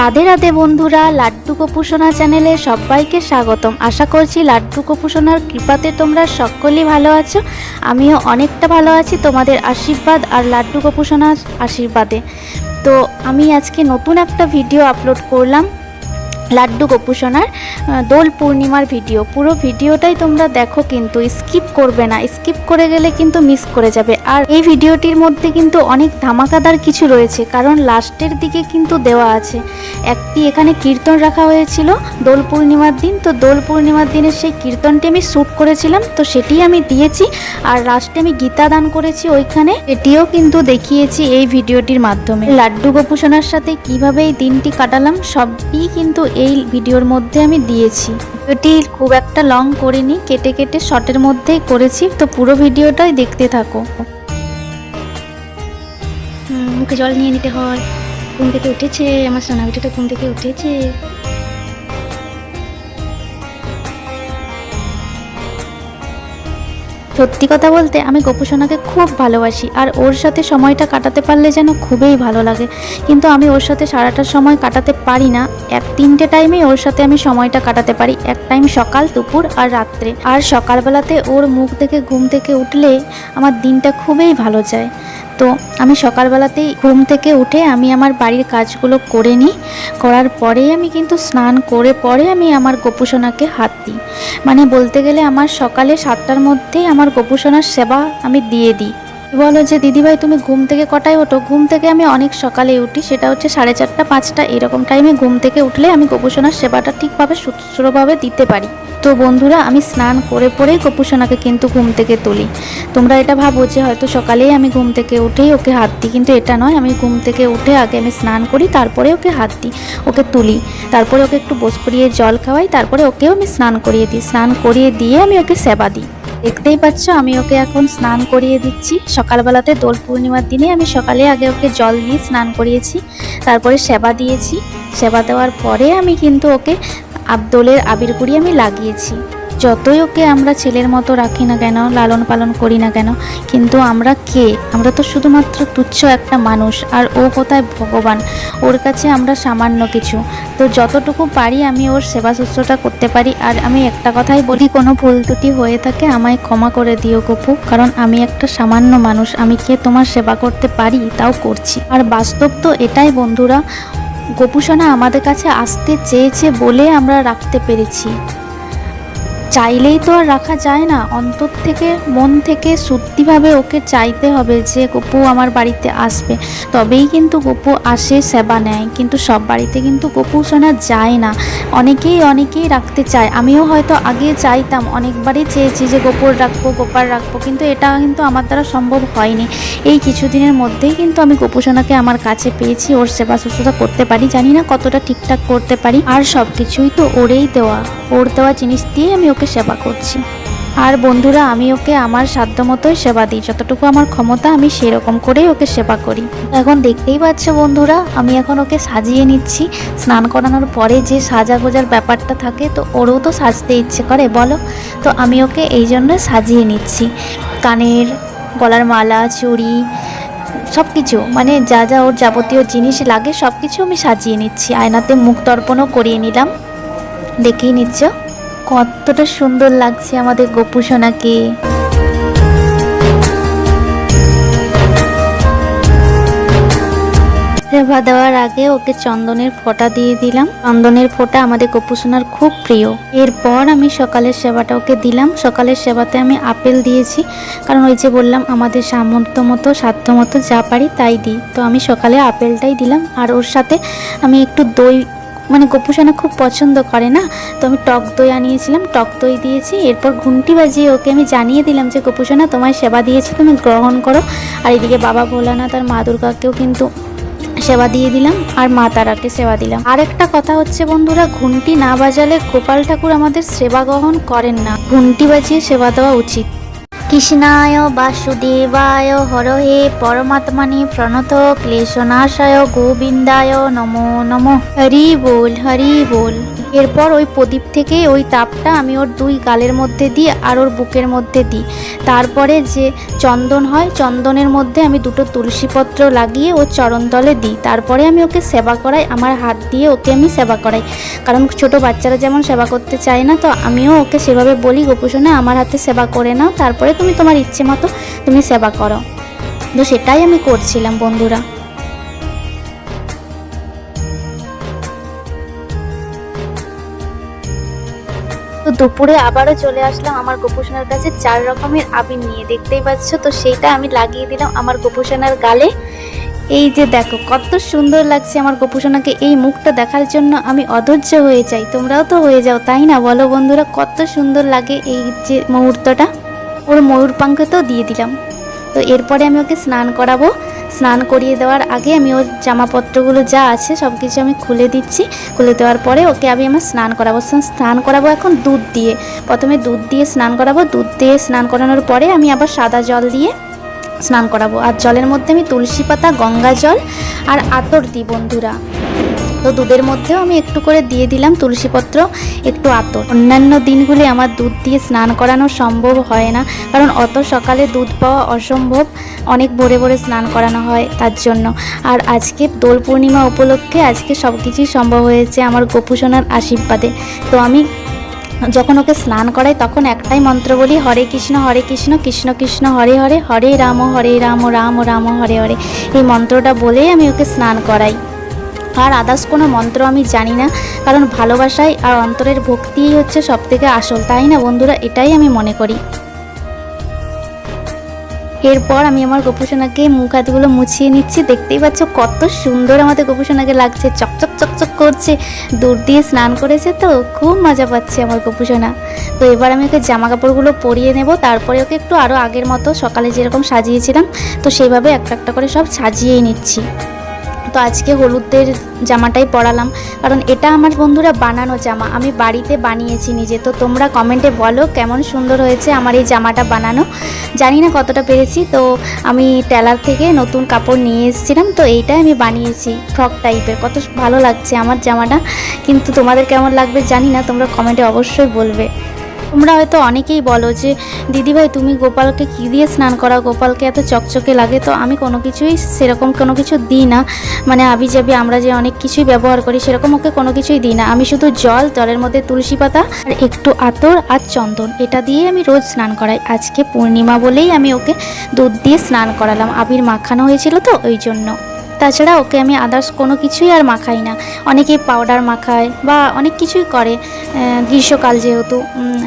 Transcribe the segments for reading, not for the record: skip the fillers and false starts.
রাধে রাধে বন্ধুরা, লাড্ডু গোপুসোনা চ্যানেলে সবাইকে স্বাগতম। আশা করছি লাড্ডু গোপুসোনার কৃপাতে তোমরা সকলেই ভালো আছো। আমিও অনেকটা ভালো আছি তোমাদের আশীর্বাদ আর লাড্ডু গোপুসোনার আশীর্বাদে। তো আমি আজকে নতুন একটা ভিডিও আপলোড করলাম, লাড্ডু গোপুসোনার দোল পূর্ণিমার ভিডিও। পুরো ভিডিওটাই তোমরা দেখো, কিন্তু স্কিপ করবে না, স্কিপ করে গেলে কিন্তু মিস করে যাবে। আর এই ভিডিওটির মধ্যে কিন্তু অনেক ধামাকাদার কিছু রয়েছে, কারণ লাস্টের দিকে কিন্তু দেওয়া আছে একটি এখানে কীর্তন রাখা হয়েছিল দোল পূর্ণিমার দিন। তো দোল পূর্ণিমার দিনের সেই কীর্তনটি আমি শ্যুট করেছিলাম, তো সেটি আমি দিয়েছি। আর লাস্টে আমি গীতা দান করেছি ওইখানে, এটিও কিন্তু দেখিয়েছি এই ভিডিওটির মাধ্যমে। লাড্ডু গোপুসোনার সাথে কিভাবে এই দিনটি কাটালাম সবই কিন্তু এই ভিডিওর মধ্যে আমি দিয়েছি। ভিডিওটি খুব একটা লং করিনি, কেটে কেটে শর্টের মধ্যেই করেছি। তো পুরো ভিডিওটাই দেখতে থাকো। মুখে জল নিয়ে নিতে হয়। ঘুম থেকে উঠেছে আমার সোনা বেটাটা, ঘুম থেকে উঠেছে। সত্যি কথা বলতে আমি গোপুসোনাকে খুব ভালোবাসি, আর ওর সাথে সময়টা কাটাতে পারলে যেন খুবই ভালো লাগে। কিন্তু আমি ওর সাথে সারাটা সময় কাটাতে পারি না। তিনটে টাইমেই ওর সাথে আমি সময়টা কাটাতে পারি, এক টাইম সকাল, দুপুর আর রাত্রে। আর সকালবেলাতে ওর মুখ থেকে ঘুম থেকে উঠলে আমার দিনটা খুবই ভালো যায়। তো আমি সকালবেলাতেই ঘুম থেকে উঠে আমি আমার বাড়ির কাজগুলো করে নিই। করার পরেই আমি কিন্তু স্নান করে পরে আমি আমার গোপুসোনাকে হাত দিই। মানে বলতে গেলে আমার সকালে 7টার মধ্যেই আমার গোপুসোনার সেবা আমি দিয়ে দিই। বলো যে দিদিভাই তুমি ঘুম থেকে কটায় ওঠো? ঘুম থেকে আমি অনেক সকালে উঠি, সেটা হচ্ছে 4:30, 5টা এরকম টাইমে ঘুম থেকে উঠলে আমি গোপুসোনার সেবাটা ঠিকভাবে সুস্থভাবে দিতে পারি। তো বন্ধুরা, আমি স্নান করে পরেই গোপুসোনাকে কিন্তু ঘুম থেকে তুলি। তোমরা এটা ভাবো যে হয়তো সকালেই আমি ঘুম থেকে উঠেই ওকে হাত দিই, কিন্তু এটা নয়। আমি ঘুম থেকে উঠে আগে আমি স্নান করি, তারপরে ওকে হাত দিই, ওকে তুলি, তারপরে ওকে একটু বস করিয়ে জল খাওয়াই, তারপরে ওকেও আমি স্নান করিয়ে দিই। স্নান করিয়ে দিয়ে আমি ওকে সেবা দিই। দেখতেই পাচ্ছ আমি ওকে এখন স্নান করিয়ে দিচ্ছি। সকালবেলাতে দোল পূর্ণিমার দিনে আমি সকালে আগে ওকে জল দিয়ে স্নান করিয়েছি, তারপরে সেবা দিয়েছি। সেবা দেওয়ার পরে আমি কিন্তু ওকে দোলের আবির গুঁড়ি আমি লাগিয়েছি। যতই ওকে আমরা ছেলের মতো রাখি না কেন, লালন পালন করি না কেন, কিন্তু আমরা কে? আমরা তো শুধুমাত্র তুচ্ছ একটা মানুষ, আর ও কোথায় ভগবান। ওর কাছে আমরা সামান্য কিছু। তো যতটুকু পারি আমি ওর সেবা শুশ্রূষা করতে পারি। আর আমি একটা কথাই বলি, কোনো ভুল ত্রুটি হয়ে থাকে আমায় ক্ষমা করে দিও গপু, কারণ আমি একটা সামান্য মানুষ। আমি কে তোমার সেবা করতে পারি? তাও করছি। আর বাস্তব তো এটাই বন্ধুরা, গোপুসোনা আমাদের কাছে আসতে চেয়েছে বলে আমরা রাখতে পেরেছি। চাইলেই তো আর রাখা যায় না। অন্তর থেকে, মন থেকে সত্যিভাবে ওকে চাইতে হবে যে গপু আমার বাড়িতে আসবে, তবেই কিন্তু গপু আসে, সেবা নেয়। কিন্তু সব বাড়িতে কিন্তু গোপুসোনা যায় না। অনেকেই রাখতে চায়। আমিও হয়তো আগে চাইতাম, অনেকবারই চেয়েছি যে গোপুর রাখবো, গোপাল রাখবো, কিন্তু এটা কিন্তু আমার দ্বারা সম্ভব হয়নি। এই কিছুদিনের মধ্যেই কিন্তু আমি গোপুসোনাকে আমার কাছে পেয়েছি, ওর সেবা শুশ্রূষা করতে পারি। জানি না কতটা ঠিকঠাক করতে পারি। আর সব কিছুই তো ওরেই দেওয়া, ওর দেওয়া জিনিস দিয়ে আমি ওকে সেবা করছি। আর বন্ধুরা, আমি ওকে আমার সাধ্য মতোই সেবা দিই। যতটুকু আমার ক্ষমতা আমি সেরকম করেই ওকে সেবা করি। এখন দেখতেই পাচ্ছ বন্ধুরা, আমি এখন ওকে সাজিয়ে নিচ্ছি। স্নান করানোর পরে যে সাজা গোজার ব্যাপারটা থাকে, তো ওরও তো সাজতে ইচ্ছে করে বলো। তো আমি ওকে এই জন্য সাজিয়ে নিচ্ছি। কানের, গলার মালা, চুড়ি, সব কিছু, মানে যা যা ওর যাবতীয় জিনিস লাগে সব কিছু আমি সাজিয়ে নিচ্ছি। আয়নাতে মুখ দর্পণও করিয়ে নিলাম। দেখেই নিচ্ছ কতটা সুন্দর লাগছে আমাদের গোপুসোনাকে। সেবা দেওয়ার আগে ওকে চন্দনের ফোঁটা দিয়ে দিলাম। চন্দনের ফোঁটা আমাদের গোপুসোনার খুব প্রিয়। এরপর আমি সকালের সেবাটা ওকে দিলাম। সকালের সেবাতে আমি আপেল দিয়েছি, কারণ ওই যে বললাম আমাদের সামর্থ্য মতো, সাধ্য মতো যা পারি তাই দিই। তো আমি সকালে আপেলটাই দিলাম। আর ওর সাথে আমি একটু দই, মানে গোপুসোনা খুব পছন্দ করে না, তো আমি টক দই আনিয়েছিলাম, টক দই দিয়েছি। এরপর ঘুন্টি বাজিয়ে ওকে আমি জানিয়ে দিলাম যে গোপুসোনা তোমায় সেবা দিয়েছি, তুমি গ্রহণ করো। আর এদিকে বাবা ভোলানাথ আর মা দুর্গাকেও কিন্তু সেবা দিয়ে দিলাম, আর মা তারাকে সেবা দিলাম। আর একটা কথা হচ্ছে বন্ধুরা, ঘুন্টি না বাজালে গোপাল ঠাকুর আমাদের সেবা গ্রহণ করেন না। ঘুন্টি বাজিয়ে সেবা দেওয়া উচিত। কৃষ্ণায় বাসুদেবায় হরহে পরমাত্মনে প্রণত ক্লেশনাশায় গোবিন্দায় নমো নমঃ। হরি বল হরি বল। এরপর ওই প্রদীপ থেকে ওই তাপটা আমি ওর দুই গালের মধ্যে দিই আর ওর বুকের মধ্যে দিই। তারপরে যে চন্দন হয়, চন্দনের মধ্যে আমি দুটো তুলসীপত্র লাগিয়ে ওর চরণতলে দিই। তারপরে আমি ওকে সেবা করাই, আমার হাত দিয়ে ওকে আমি সেবা করাই, কারণ ছোট বাচ্চারা যেমন সেবা করতে চায় না, তো আমিও ওকে সেভাবে বলি, গোপুসোনা আমার হাতে সেবা করে নাও, তারপরে তুমি তোমার ইচ্ছে মতো তুমি সেবা করো। তো সেটাই আমি করছিলাম বন্ধুরা। তো দুপুরে আবারও চলে আসলাম আমার গোপুসোনার কাছে 4 রকমের আবির নিয়ে, দেখতেই পাচ্ছ। তো সেইটা আমি লাগিয়ে দিলাম আমার গোপুসোনার গালে। এই যে দেখো কত সুন্দর লাগছে আমার গোপুসোনাকে, এই মুখটা দেখার জন্য আমি অধৈর্য হয়ে যাই। তোমরাও তো হয়ে যাও, তাই না বলো বন্ধুরা? কত সুন্দর লাগে এই যে মুহূর্তটা। ওর ময়ূর পাঙ্খা তো দিয়ে দিলাম। তো এরপরে আমি ওকে স্নান করাবো। স্নান করিয়ে দেওয়ার আগে আমি ওর জামাপত্রগুলো যা আছে সব কিছু আমি খুলে দিচ্ছি। খুলে দেওয়ার পরে ওকে আমি আমার স্নান করাবো এখন দুধ দিয়ে। প্রথমে দুধ দিয়ে স্নান করাবো। দুধ দিয়ে স্নান করানোর পরে আমি আবার সাদা জল দিয়ে স্নান করাবো। আর জলের মধ্যে আমি তুলসী পাতা, গঙ্গা জল আর আতর দিই বন্ধুরা। তো দুধের মধ্যেও আমি একটু করে দিয়ে দিলাম তুলসীপত্র, একটু আতর। অন্যান্য দিনগুলি আমার দুধ দিয়ে স্নান করানো সম্ভব হয় না, কারণ অত সকালে দুধ পাওয়া অসম্ভব, অনেক ভোরে ভোরে স্নান করানো হয় তার জন্য। আর আজকে দোল পূর্ণিমা উপলক্ষে আজকে সব কিছুই সম্ভব হয়েছে আমার গোপুসোনার আশীর্বাদে। তো আমি যখন ওকে স্নান করাই তখন একটাই মন্ত্র বলি, হরে কৃষ্ণ কৃষ্ণ কৃষ্ণ হরে হরে, হরে রাম রাম রাম হরে হরে। এই মন্ত্রটা বলেই আমি ওকে স্নান করাই। আর আদার্স কোনো মন্ত্র আমি জানি না, কারণ ভালোবাসাই আর অন্তরের ভক্তিই হচ্ছে সব থেকে আসল, তাই না বন্ধুরা? এটাই আমি মনে করি। এরপর আমি আমার গোপুসোনাকে মুখ হাতগুলো মুছিয়ে নিচ্ছি। দেখতেই পাচ্ছ কত সুন্দর আমাদের গোপুসোনাকে লাগছে, চকচক চকচক করছে। দূর দিয়ে স্নান করেছে তো খুব মজা পাচ্ছে আমার গোপুসোনা। তো এবার আমি ওকে জামা কাপড়গুলো পরিয়ে নেব। তারপরে ওকে একটু আরও আগের মতো সকালে যেরকম সাজিয়েছিলাম, তো সেইভাবে একটা একটা করে সব সাজিয়েই নিচ্ছি। তো আজকে হলুদের জামাটাই পরালাম, কারণ এটা আমার বন্ধুরা বানানো জামা, আমি বাড়িতে বানিয়েছি নিজে। তো তোমরা কমেন্টে বলো কেমন সুন্দর হয়েছে আমার এই জামাটা বানানো। জানি না কতটা পেরেছি। তো আমি টেলার থেকে নতুন কাপড় নিয়ে এসেছিলাম, তো এইটাই আমি বানিয়েছি ফ্রক টাইপের। কত ভালো লাগছে আমার জামাটা, কিন্তু তোমাদের কেমন লাগবে জানি না, তোমরা কমেন্টে অবশ্যই বলবে। তোমরা হয়তো অনেকেই বলো যে দিদিভাই তুমি গোপালকে কী দিয়ে স্নান করাও, গোপালকে এত চকচকে লাগে। তো আমি কোনো কিছুই সেরকম কোনো কিছু দিই না, মানে আবিজাবি আমরা যে অনেক কিছুই ব্যবহার করি সেরকম ওকে কোনো কিছুই দিই না। আমি শুধু জলের মধ্যে তুলসী পাতা আর একটু আতর আর চন্দন, এটা দিয়ে আমি রোজ স্নান করাই। আজকে পূর্ণিমা বলেই আমি ওকে দুধ দিয়ে স্নান করালাম, আবির মাখানো হয়েছিল তো ওই জন্য। তাছাড়া ওকে আমি আদার্স কোনো কিছুই আর মাখাই না। অনেকেই পাউডার মাখায় বা অনেক কিছুই করে, গ্রীষ্মকাল যেহেতু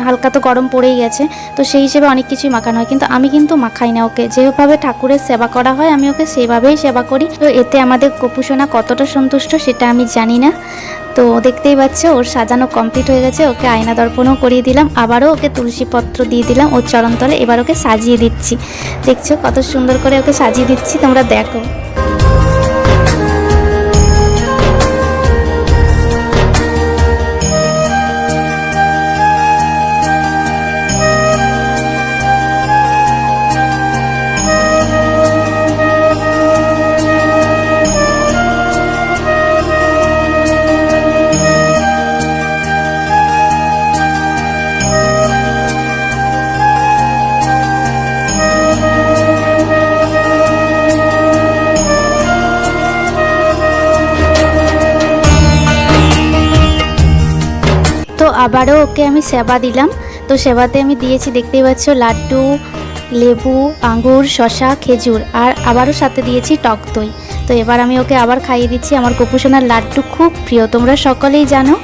হালকা তো গরম পড়েই গেছে, তো সেই হিসেবে অনেক কিছুই মাখানো হয়, কিন্তু আমি কিন্তু মাখাই না ওকে। যেভাবে ঠাকুরের সেবা করা হয় আমি ওকে সেইভাবেই সেবা করি। তো এতে আমাদের গোপুসোনা কতটা সন্তুষ্ট সেটা আমি জানি না। তো দেখতেই পাচ্ছ ওর সাজানো কমপ্লিট হয়ে গেছে। ওকে আয়না দর্পণও করিয়ে দিলাম, আবারও ওকে তুলসীপত্র দিয়ে দিলাম ওর চরণতলে। এবার ওকে সাজিয়ে দিচ্ছি। দেখছো কত সুন্দর করে ওকে সাজিয়ে দিচ্ছি, তোমরা দেখো। তো আবারও ওকে আমি সেবা দিলাম। তো সেবাতে আমি দিয়েছি দেখতেই পাচ্ছ লাড্ডু, লেবু, আঙ্গুর, শশা, খেজুর, আর আবারও সাথে দিয়েছি টক দই। তো এবার আমি ওকে আবার খাইয়ে দিচ্ছি। আমার গোপুসোনার লাড্ডু খুব প্রিয়, তোমরা সকলেই জানো।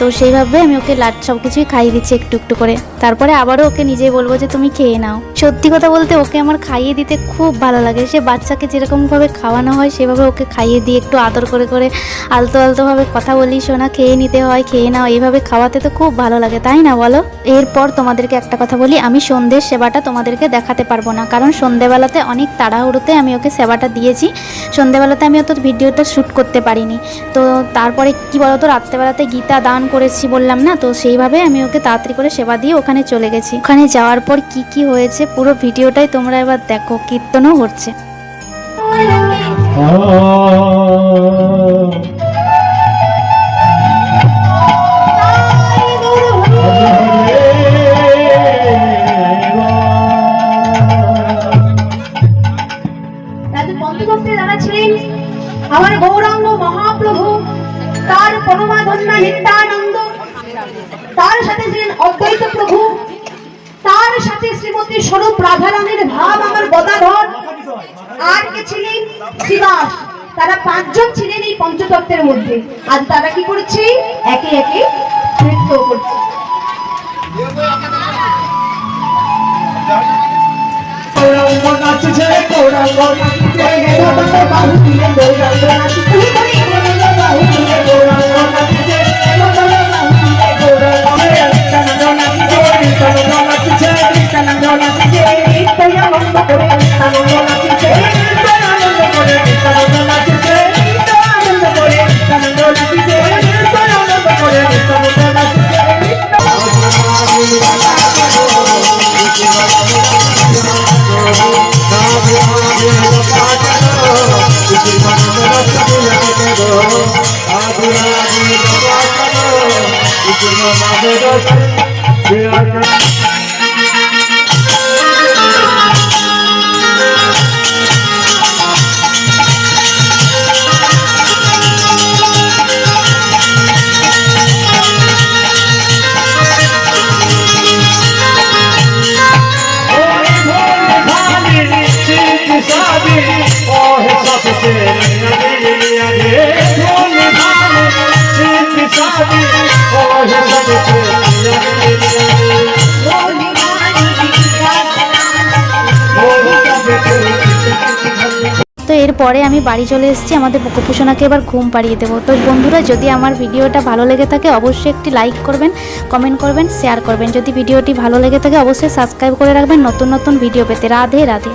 তো সেইভাবে আমি ওকে সব কিছুই খাইয়ে দিচ্ছি একটু একটু করে। তারপরে আবারও ওকে নিজেই বলবো যে তুমি খেয়ে নাও। সত্যি কথা বলতে ওকে আমার খাইয়ে দিতে খুব ভালো লাগে। সে বাচ্চাকে যেরকমভাবে খাওয়ানো হয় সেভাবে ওকে খাইয়ে দিয়ে একটু আদর করে করে আলতো আলতোভাবে কথা বলি, শোনা খেয়ে নিতে হয়, খেয়ে নাও, এইভাবে খাওয়াতে তো খুব ভালো লাগে, তাই না বলো? এরপর তোমাদেরকে একটা কথা বলি, আমি সন্ধ্যের সেবাটা তোমাদেরকে দেখাতে পারবো না, কারণ সন্ধ্যেবেলাতে অনেক তাড়াহুড়োতে আমি ওকে সেবাটা দিয়েছি। সন্ধ্যেবেলাতে আমি অত ভিডিওটা শ্যুট করতে পারিনি। তো তারপরে কি বলতো, রাত্রেবেলাতে গীতা দান করেছি বললাম না, তো সেইভাবে আমি ওকে তাড়াতাড়ি করে সেবা দিয়ে ওখানে চলে গেছি। ওখানে যাওয়ার পর কি কি হয়েছে পুরো ভিডিওটাই তোমরা এবার দেখো। কীর্তনও হচ্ছে। আমার গৌরাঙ্গ মহাপ্রভু, তার পরমাধন্য নিত্যানন্দ, তার সাথে ছিলেন অদ্বৈত প্রভু, তার সাথে শ্রীমতী স্বরূপ রাধারানীর ভাব আমার গদাধর, আর কে ছিলেন শ্রীবাস। তারা 5 জন ছিলেন এই পঞ্চতত্ত্বের মধ্যে। আজ তারা কি করছে? একে একে নৃত্য করছে। তো এরপরে আমি বাড়ি চলে এসেছি। আমাদের গোপুসোনাকে এবার ঘুম পাড়িয়ে দেবো। তো বন্ধুরা, যদি আমার ভিডিওটা ভালো লেগে থাকে অবশ্যই একটি লাইক করবেন, কমেন্ট করবেন, শেয়ার করবেন। যদি ভিডিওটি ভালো লেগে থাকে অবশ্যই সাবস্ক্রাইব করে রাখবেন নতুন নতুন ভিডিও পেতে। রাধে রাধে।